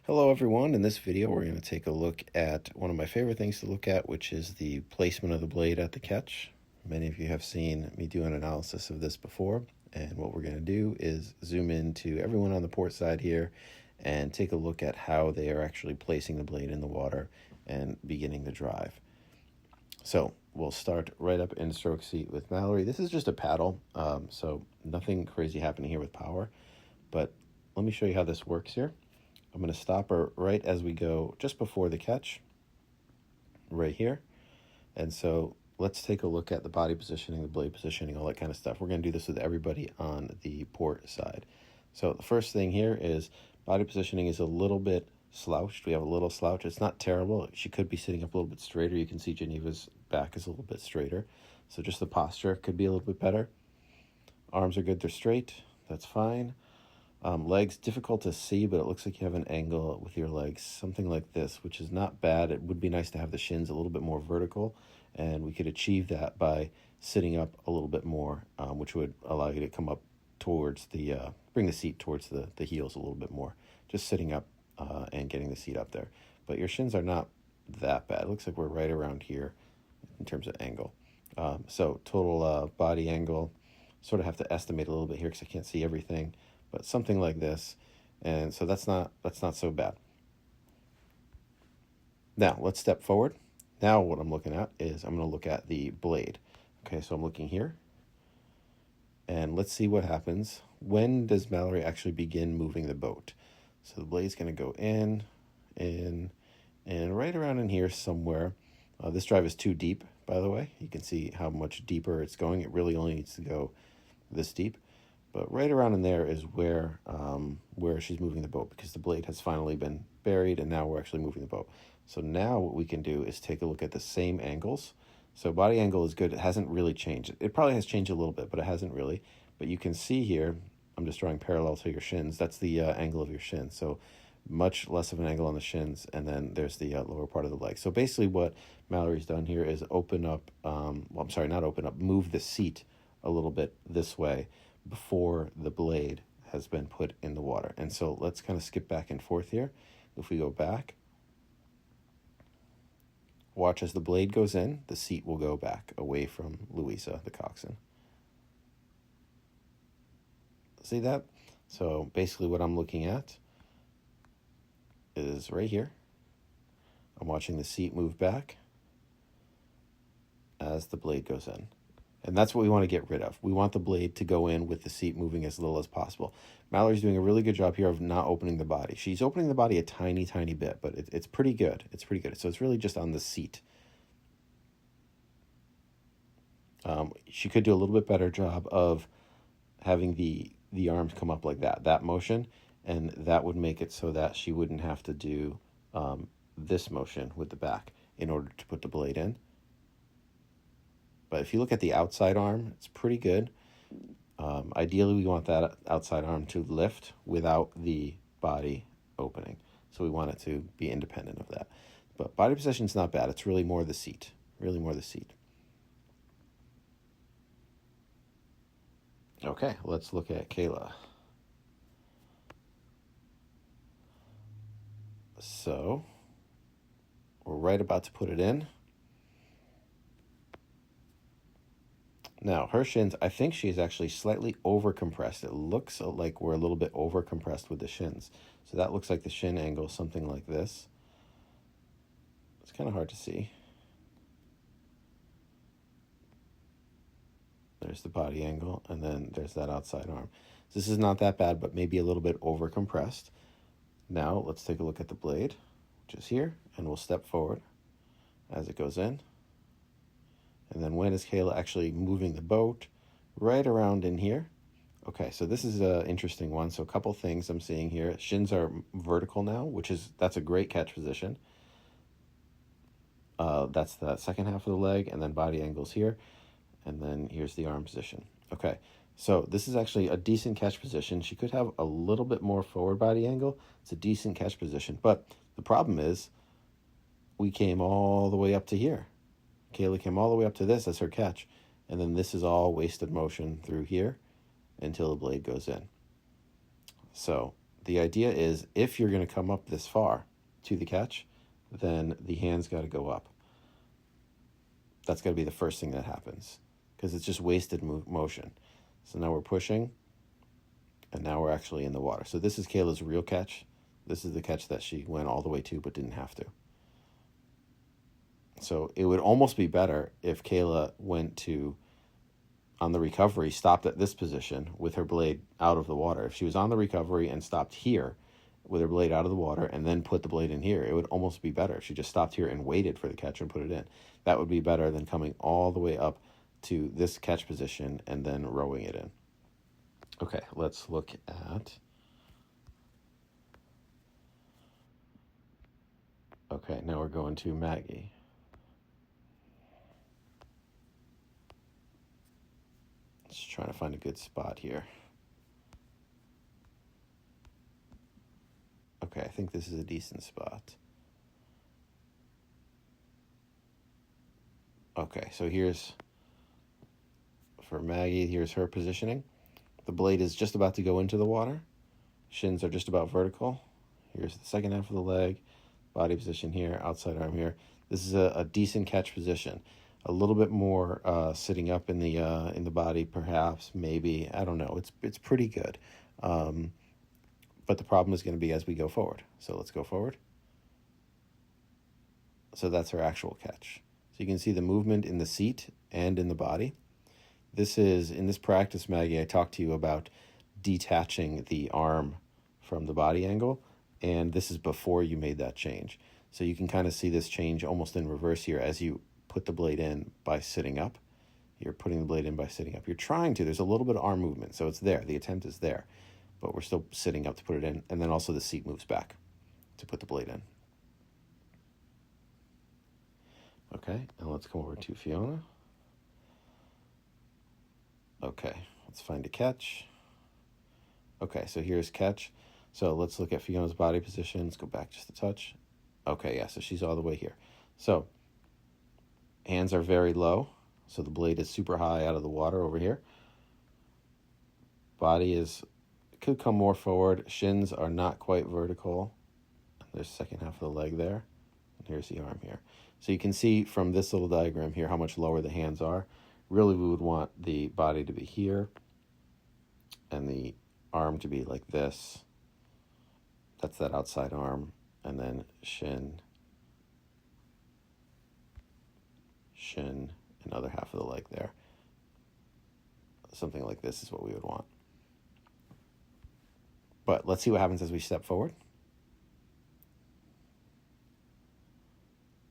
Hello everyone, in this video we're going to take a look at one of my favorite things to look at, which is the placement of the blade at the catch. Many of you have seen me do an analysis of this before, and what we're going to do is zoom into everyone on the port side here and take a look at how they are actually placing the blade in the water and beginning the drive. So we'll start right up in stroke seat with Mallory. This is just a paddle, so nothing crazy happening here with power, but let me show you how this works here. I'm going to stop her right as we go just before the catch, right here. And so let's take a look at the body positioning, the blade positioning, all that kind of stuff. We're going to do this with everybody on the port side. So the first thing here is body positioning is a little bit slouched. We have a little slouch. It's not terrible. She could be sitting up a little bit straighter. You can see Geneva's back is a little bit straighter. So just the posture could be a little bit better. Arms are good. They're straight. That's fine. Legs, difficult to see, but it looks like you have an angle with your legs, something like this, which is not bad. It would be nice to have the shins a little bit more vertical, and we could achieve that by sitting up a little bit more, which would allow you to come up towards the, bring the seat towards the heels a little bit more, just sitting up and getting the seat up there. But your shins are not that bad. It looks like we're right around here in terms of angle. So total body angle, sort of have to estimate a little bit here because I can't see everything, but something like this. And so that's not so bad. Now let's step forward. Now what I'm looking at is I'm going to look at the blade. Okay, so I'm looking here, and let's see what happens. When does Mallory actually begin moving the boat? So the blade's going to go in, and right around in here somewhere. This drive is too deep, by the way. You can see how much deeper it's going. It really only needs to go this deep. But right around in there is where she's moving the boat, because the blade has finally been buried, and now we're actually moving the boat. So now what we can do is take a look at the same angles. So body angle is good. It hasn't really changed. It probably has changed a little bit, but it hasn't really. But you can see here, I'm just drawing parallel to your shins. That's the angle of your shins. So much less of an angle on the shins, and then there's the lower part of the leg. So basically what Mallory's done here is open up, move the seat a little bit this way before the blade has been put in the water. And so let's kind of skip back and forth here. If we go back, watch as the blade goes in, the seat will go back away from Louisa, the coxswain. See that? So basically what I'm looking at is right here. I'm watching the seat move back as the blade goes in. And that's what we want to get rid of. We want the blade to go in with the seat moving as little as possible. Mallory's doing a really good job here of not opening the body. She's opening the body a tiny, tiny bit, but it's pretty good. It's pretty good. So it's really just on the seat. She could do a little bit better job of having the arms come up like that motion, and that would make it so that she wouldn't have to do this motion with the back in order to put the blade in. But if you look at the outside arm, it's pretty good. Ideally, we want that outside arm to lift without the body opening. So we want it to be independent of that. But body position is not bad. It's really more the seat. Really more the seat. Okay, let's look at Kayla. So we're right about to put it in. Now, her shins, I think she's actually slightly over-compressed. It looks like we're a little bit over-compressed with the shins. So that looks like the shin angle, something like this. It's kind of hard to see. There's the body angle, and then there's that outside arm. So this is not that bad, but maybe a little bit over-compressed. Now, let's take a look at the blade, which is here, and we'll step forward as it goes in. And then when is Kayla actually moving the boat? Right around in here. Okay, so this is an interesting one. So a couple things I'm seeing here. Shins are vertical now, that's a great catch position. That's the second half of the leg, and then body angles here. And then here's the arm position. Okay, so this is actually a decent catch position. She could have a little bit more forward body angle. It's a decent catch position. But the problem is we came all the way up to here. Kayla came all the way up to this as her catch, and then this is all wasted motion through here until the blade goes in. So the idea is if you're going to come up this far to the catch, then the hand's got to go up. That's got to be the first thing that happens because it's just wasted motion. So now we're pushing, and now we're actually in the water. So this is Kayla's real catch. This is the catch that she went all the way to but didn't have to. So it would almost be better if Kayla went to, on the recovery, stopped at this position with her blade out of the water. If she was on the recovery and stopped here with her blade out of the water and then put the blade in here, it would almost be better if she just stopped here and waited for the catch and put it in. That would be better than coming all the way up to this catch position and then rowing it in. Okay, let's look at... Okay, now we're going to Maggie. Just trying to find a good spot here. Okay, I think this is a decent spot. Okay, so here's, for Maggie, here's her positioning. The blade is just about to go into the water. Shins are just about vertical. Here's the second half of the leg. Body position here, outside arm here. This is a decent catch position. A little bit more sitting up in the body, perhaps, maybe. I don't know. It's pretty good. But the problem is going to be as we go forward. So let's go forward. So that's her actual catch. So you can see the movement in the seat and in the body. This is, in this practice, Maggie, I talked to you about detaching the arm from the body angle. And this is before you made that change. So you can kind of see this change almost in reverse here as you put the blade in by sitting up. You're putting the blade in by sitting up. You're trying to. There's a little bit of arm movement, so it's there. The attempt is there. But we're still sitting up to put it in. And then also the seat moves back to put the blade in. Okay, and let's come over to Fiona. Okay, let's find a catch. Okay, so here's catch. So let's look at Fiona's body position. Let's go back just a touch. Okay, yeah, so she's all the way here. So hands are very low. So the blade is super high out of the water over here. Body could come more forward. Shins are not quite vertical. There's the second half of the leg there. And here's the arm here. So you can see from this little diagram here how much lower the hands are. Really, we would want the body to be here and the arm to be like this. That's that outside arm, and then shin, and other half of the leg there. Something like this is what we would want. But let's see what happens as we step forward.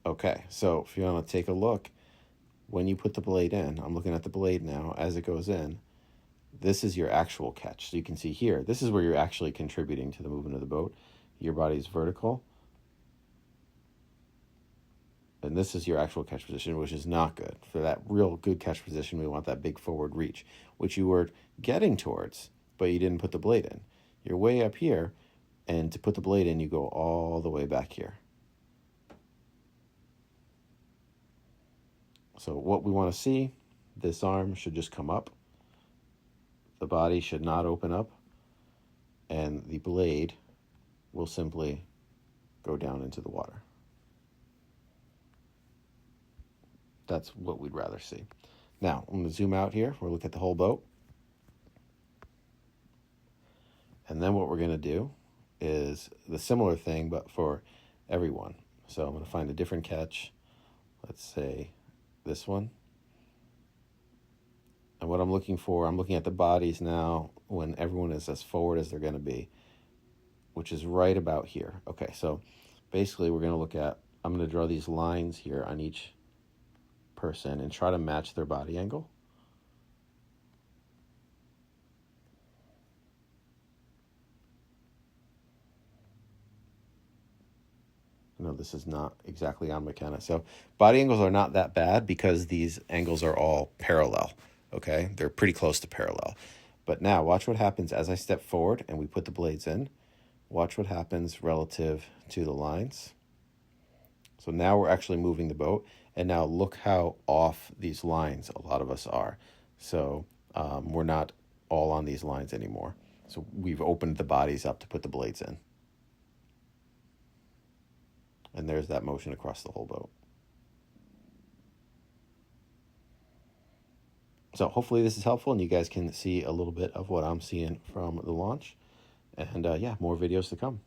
Okay, so Fiona, take a look. When you put the blade in, I'm looking at the blade now as it goes in. This is your actual catch. So you can see here, this is where you're actually contributing to the movement of the boat. Your body's vertical. And this is your actual catch position, which is not good. For that real good catch position, we want that big forward reach, which you were getting towards, but you didn't put the blade in. You're way up here, and to put the blade in, you go all the way back here. So what we want to see, this arm should just come up. The body should not open up, and the blade will simply go down into the water. That's what we'd rather see. Now, I'm going to zoom out here. We'll look at the whole boat. And then what we're going to do is the similar thing, but for everyone. So I'm going to find a different catch. Let's say this one. And what I'm looking for, I'm looking at the bodies now when everyone is as forward as they're going to be, which is right about here. Okay, so basically we're going to look at, I'm going to draw these lines here on each person and try to match their body angle. No, this is not exactly on McKenna. So body angles are not that bad because these angles are all parallel, okay? They're pretty close to parallel. But now watch what happens as I step forward and we put the blades in. Watch what happens relative to the lines. So now we're actually moving the boat. And now look how off these lines a lot of us are. So we're not all on these lines anymore. So we've opened the bodies up to put the blades in. And there's that motion across the whole boat. So hopefully this is helpful and you guys can see a little bit of what I'm seeing from the launch. And yeah, more videos to come.